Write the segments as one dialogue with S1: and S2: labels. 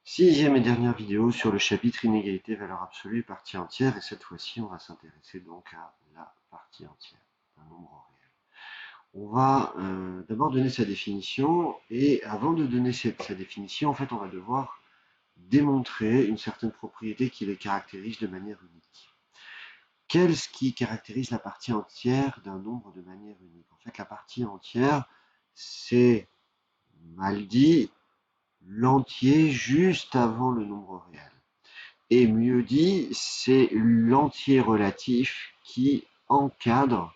S1: Sixième et dernière vidéo sur le chapitre inégalité valeur absolue partie entière, et cette fois-ci on va s'intéresser donc à la partie entière d'un nombre réel. On va d'abord donner sa définition, et avant de donner sa définition, en fait on va devoir démontrer une certaine propriété qui les caractérise de manière unique. Qu'est-ce qui caractérise la partie entière d'un nombre de manière unique? En fait la partie entière c'est, mal dit, l'entier juste avant le nombre réel. Et mieux dit, c'est l'entier relatif qui encadre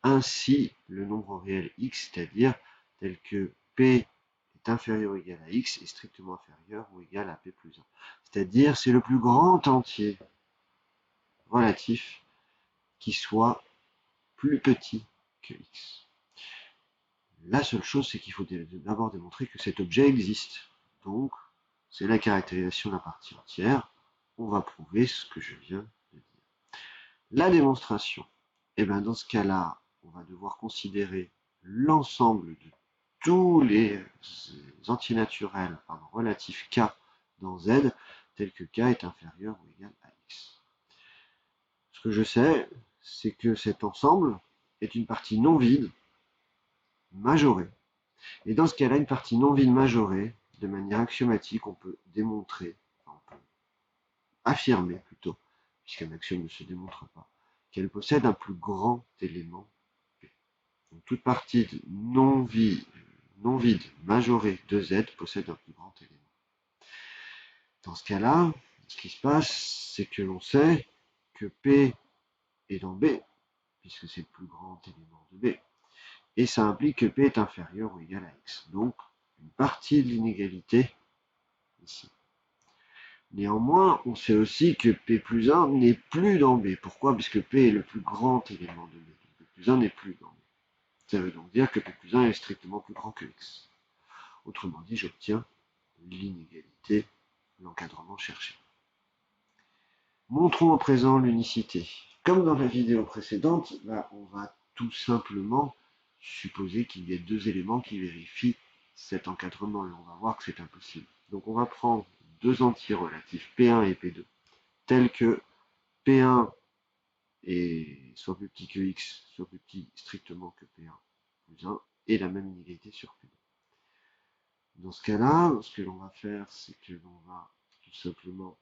S1: ainsi le nombre réel x, c'est-à-dire tel que p est inférieur ou égal à x est strictement inférieur ou égal à p plus 1. C'est-à-dire c'est le plus grand entier relatif qui soit plus petit que x. La seule chose, c'est qu'il faut d'abord démontrer que cet objet existe. Donc, c'est la caractérisation de la partie entière. On va prouver ce que je viens de dire. La démonstration, et bien dans ce cas-là, on va devoir considérer l'ensemble de tous les entiers naturels relatifs k dans z, tel que k est inférieur ou égal à x. Ce que je sais, c'est que cet ensemble est une partie non vide majorée. Et dans ce cas-là, une partie non vide majorée, de manière axiomatique, on peut démontrer, on peut affirmer plutôt, puisqu'un axiome ne se démontre pas, qu'elle possède un plus grand élément P. Donc, toute partie non vide majorée de Z possède un plus grand élément. Dans ce cas-là, ce qui se passe, c'est que l'on sait que P est dans B, puisque c'est le plus grand élément de B. Et ça implique que P est inférieur ou égal à X. Donc, une partie de l'inégalité ici. Néanmoins, on sait aussi que P plus 1 n'est plus dans B. Pourquoi? Puisque P est le plus grand élément de B. P plus 1 n'est plus dans B. Ça veut donc dire que P plus 1 est strictement plus grand que X. Autrement dit, j'obtiens l'inégalité, l'encadrement cherché. Montrons à présent l'unicité. Comme dans la vidéo précédente, là, on va tout simplement supposer qu'il y ait deux éléments qui vérifient cet encadrement, et on va voir que c'est impossible. Donc on va prendre deux entiers relatifs, P1 et P2, tels que P1 est soit plus petit que X, soit plus petit strictement que P1 plus 1, et la même inégalité sur P2. Dans ce cas-là, ce que l'on va faire, c'est que l'on va tout simplement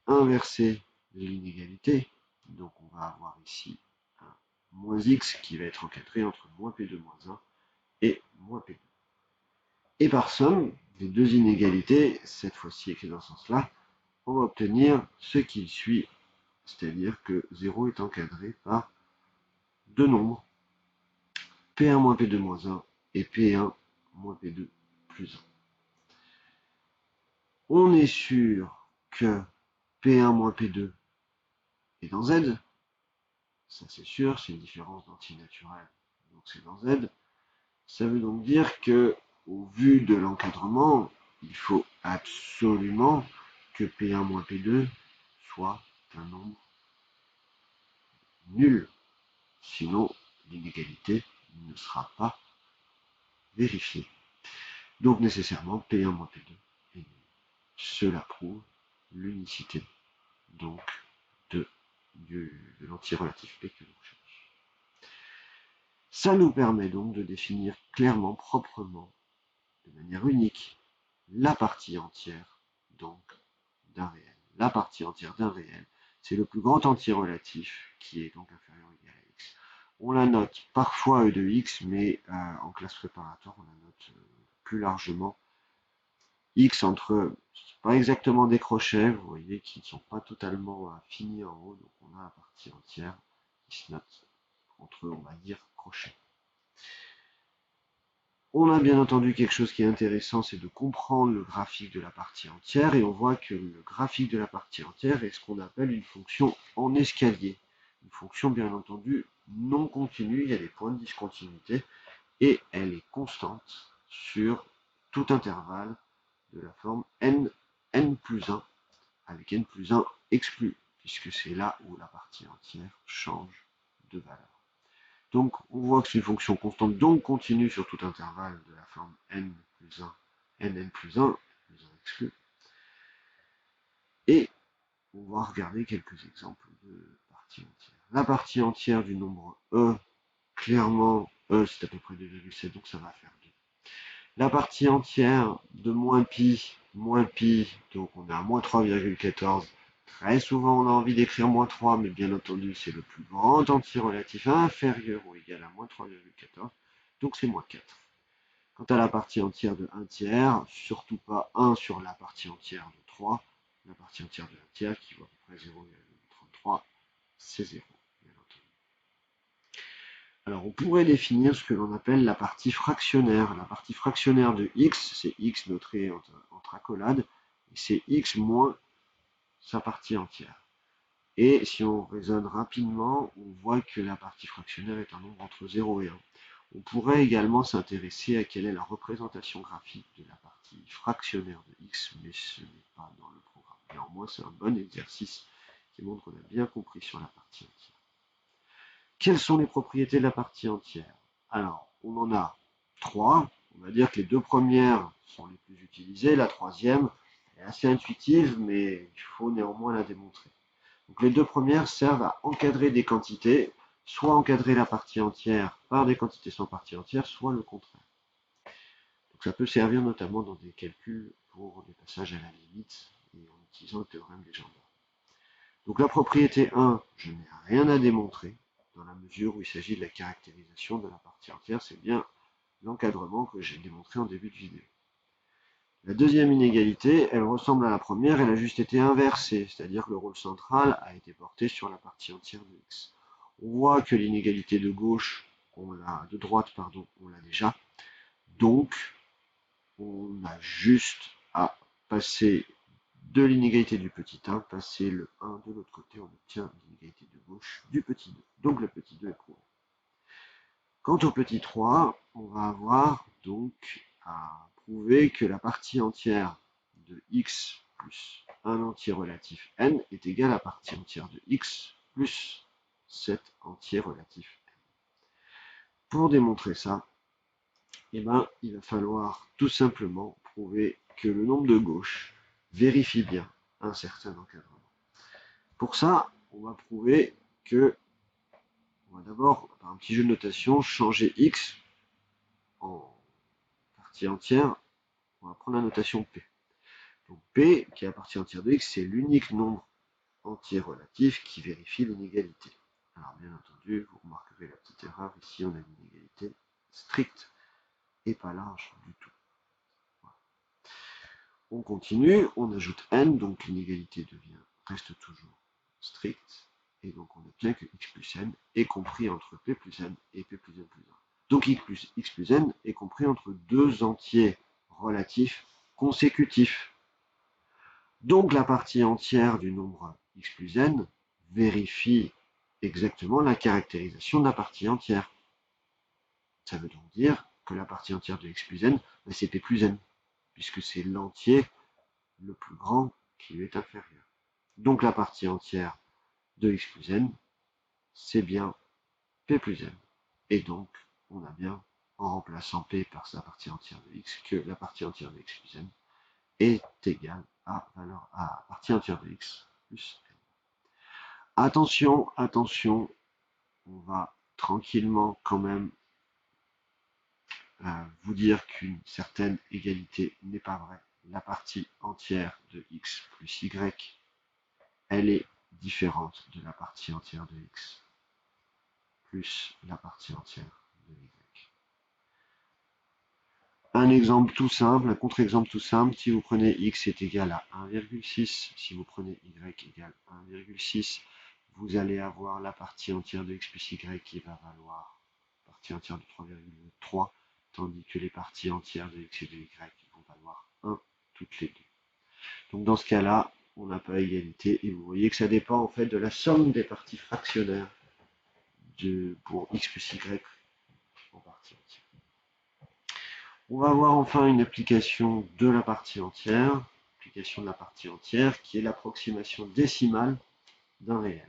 S1: inverser l'inégalité. Donc on va avoir ici un moins x qui va être encadré entre moins P2 moins 1 et moins P2. Et par somme des deux inégalités, cette fois-ci écrit dans ce sens-là, on va obtenir ce qu'il suit, c'est-à-dire que 0 est encadré par deux nombres, P1 moins P2 moins 1 et P1 moins P2 plus 1. On est sûr que P1 moins P2 est dans Z, ça c'est sûr, c'est une différence d'entier naturel, donc c'est dans Z. Ça veut donc dire que, au vu de l'encadrement, il faut absolument que P1 moins P2 soit un nombre nul. Sinon, l'inégalité ne sera pas vérifiée. Donc nécessairement, P1 moins P2 est nul. Cela prouve l'unicité donc de l'entier relatif P que l'on cherche. Ça nous permet donc de définir clairement, proprement, de manière unique, la partie entière donc d'un réel. La partie entière d'un réel, c'est le plus grand entier relatif qui est donc inférieur ou égal à x. On la note parfois E de x, mais en classe préparatoire, on la note plus largement x entre, pas exactement des crochets, vous voyez, qui ne sont pas totalement finis en haut, donc on a la partie entière qui se note entre, on va dire, crochets. On a bien entendu quelque chose qui est intéressant, c'est de comprendre le graphique de la partie entière, et on voit que le graphique de la partie entière est ce qu'on appelle une fonction en escalier. Une fonction bien entendu non continue, il y a des points de discontinuité, et elle est constante sur tout intervalle de la forme n plus 1, avec n plus 1 exclu, puisque c'est là où la partie entière change de valeur. Donc on voit que c'est une fonction constante, donc continue sur tout intervalle de la forme n plus 1, nn plus 1 exclu. on va regarder quelques exemples de parties entières. La partie entière du nombre E, clairement, E c'est à peu près 2,7, donc ça va faire 2. La partie entière de moins pi, donc on est à moins 3,14. Très souvent, on a envie d'écrire moins 3, mais bien entendu, c'est le plus grand entier relatif inférieur ou égal à moins 3,14, donc c'est moins 4. Quant à la partie entière de 1 tiers, surtout pas 1 sur la partie entière de 3, la partie entière de 1 tiers qui vaut à peu près 0,33, c'est 0, bien entendu. Alors on pourrait définir ce que l'on appelle la partie fractionnaire. La partie fractionnaire de x, c'est x noté entre accolades, et c'est x moins sa partie entière. Et si on raisonne rapidement, on voit que la partie fractionnaire est un nombre entre 0 et 1. On pourrait également s'intéresser à quelle est la représentation graphique de la partie fractionnaire de x, mais ce n'est pas dans le programme. Néanmoins, c'est un bon exercice qui montre qu'on a bien compris sur la partie entière. Quelles sont les propriétés de la partie entière? Alors, on en a 3. On va dire que les 2 premières sont les plus utilisées. La troisième est assez intuitive, mais il faut néanmoins la démontrer. Donc, les 2 premières servent à encadrer des quantités, soit encadrer la partie entière par des quantités sans partie entière, soit le contraire. Donc, ça peut servir notamment dans des calculs pour des passages à la limite et en utilisant le théorème légendaire. Donc, la propriété 1, je n'ai rien à démontrer, dans la mesure où il s'agit de la caractérisation de la partie entière, c'est bien l'encadrement que j'ai démontré en début de vidéo. La deuxième inégalité, elle ressemble à la première, elle a juste été inversée, c'est-à-dire que le rôle central a été porté sur la partie entière de x. On voit que l'inégalité de droite, on l'a déjà, donc on a juste à passer de l'inégalité du petit 1, passer le 1 de l'autre côté, on obtient l'inégalité de gauche du petit 2. Donc le petit 2 est prouvé. Quant au petit 3, on va avoir donc à prouver que la partie entière de x plus un entier relatif n est égale à la partie entière de x plus cet entier relatif n. Pour démontrer ça, il va falloir tout simplement prouver que le nombre de gauche vérifie bien un certain encadrement. Pour ça, on va prouver que, on va d'abord, par un petit jeu de notation, changer x en partie entière. On va prendre la notation P. Donc P, qui est la partie entière de x, c'est l'unique nombre entier relatif qui vérifie l'inégalité. Alors bien entendu, vous remarquerez la petite erreur, ici on a une inégalité stricte et pas large du tout. Voilà. On continue, on ajoute n, donc l'inégalité reste toujours stricte, et donc on obtient que x plus n est compris entre p plus n et p plus n plus 1. Donc x plus n est compris entre deux entiers relatifs consécutifs. Donc la partie entière du nombre x plus n vérifie exactement la caractérisation de la partie entière. Ça veut donc dire que la partie entière de x plus n, c'est p plus n, puisque c'est l'entier le plus grand qui lui est inférieur. Donc la partie entière de x plus n, c'est bien p plus n. Et donc, on a bien, en remplaçant p par sa partie entière de x, que la partie entière de x plus n est égale à partie entière de x plus n. Attention, attention, on va tranquillement quand même vous dire qu'une certaine égalité n'est pas vraie. La partie entière de x plus y, elle est différente de la partie entière de x plus la partie entière de y. Un exemple tout simple, un contre-exemple tout simple, si vous prenez x est égal à 1,6, si vous prenez y égale 1,6, vous allez avoir la partie entière de x plus y qui va valoir partie entière de 3,3, tandis que les parties entières de x et de y vont valoir 1 toutes les deux. Donc dans ce cas-là, on n'a pas égalité, et vous voyez que ça dépend en fait de la somme des parties fractionnaires pour x plus y en partie entière. On va voir enfin une application de la partie entière, qui est l'approximation décimale d'un réel.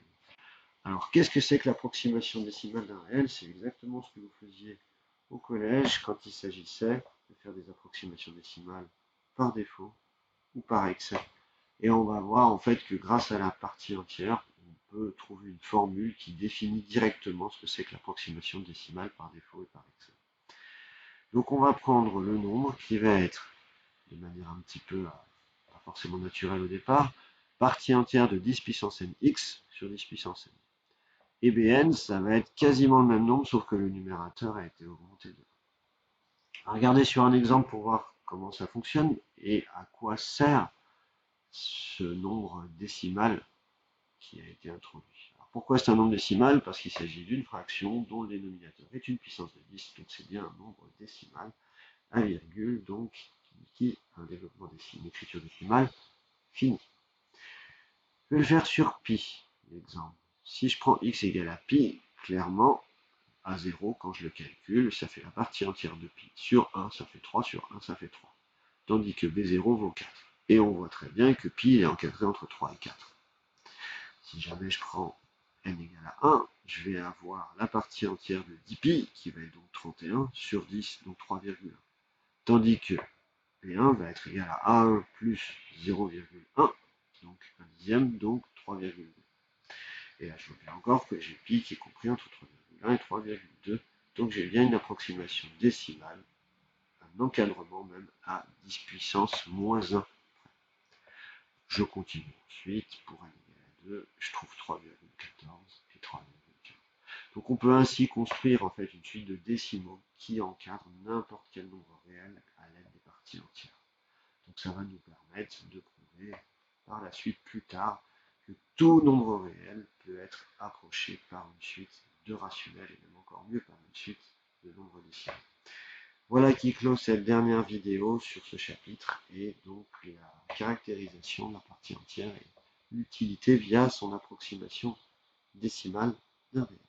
S1: Alors, qu'est-ce que c'est que l'approximation décimale d'un réel? C'est exactement ce que vous faisiez au collège quand il s'agissait de faire des approximations décimales par défaut ou par excès. Et on va voir en fait que grâce à la partie entière, on peut trouver une formule qui définit directement ce que c'est que l'approximation décimale par défaut et par excès. Donc on va prendre le nombre qui va être, de manière un petit peu pas forcément naturelle au départ, partie entière de 10 puissance n x sur 10 puissance n. Et Bn, ça va être quasiment le même nombre, sauf que le numérateur a été augmenté de 1. Regardez sur un exemple pour voir comment ça fonctionne et à quoi sert ce nombre décimal qui a été introduit. Alors pourquoi c'est un nombre décimal? Parce qu'il s'agit d'une fraction dont le dénominateur est une puissance de 10, donc c'est bien un nombre décimal, 1 virgule, donc qui a un développement décimal, une écriture décimale finie. Je vais le faire sur pi, l'exemple. Si je prends x égale à pi, clairement, à 0, quand je le calcule, ça fait la partie entière de pi. Sur 1, ça fait 3, sur 1, ça fait 3. Tandis que b0 vaut 4. Et on voit très bien que pi est encadré entre 3 et 4. Si jamais je prends n égale à 1, je vais avoir la partie entière de 10pi, qui va être donc 31, sur 10, donc 3,1. Tandis que P1 va être égal à A1 plus 0,1, donc 1 dixième, donc 3,2. Et là, je vois bien encore que j'ai pi qui est compris entre 3,1 et 3,2, donc j'ai bien une approximation décimale, un encadrement même à 10 puissance moins 1. Je continue ensuite, pour n égale à 2, je trouve 3,14 et 3,15. Donc on peut ainsi construire en fait une suite de décimaux qui encadre n'importe quel nombre réel à l'aide des parties entières. Donc ça va nous permettre de prouver par la suite plus tard que tout nombre réel peut être approché par une suite de rationnels et même encore mieux par une suite de nombres décimaux. Voilà qui clôt cette dernière vidéo sur ce chapitre et donc la caractérisation de la partie entière et l'utilité via son approximation décimale d'un réel.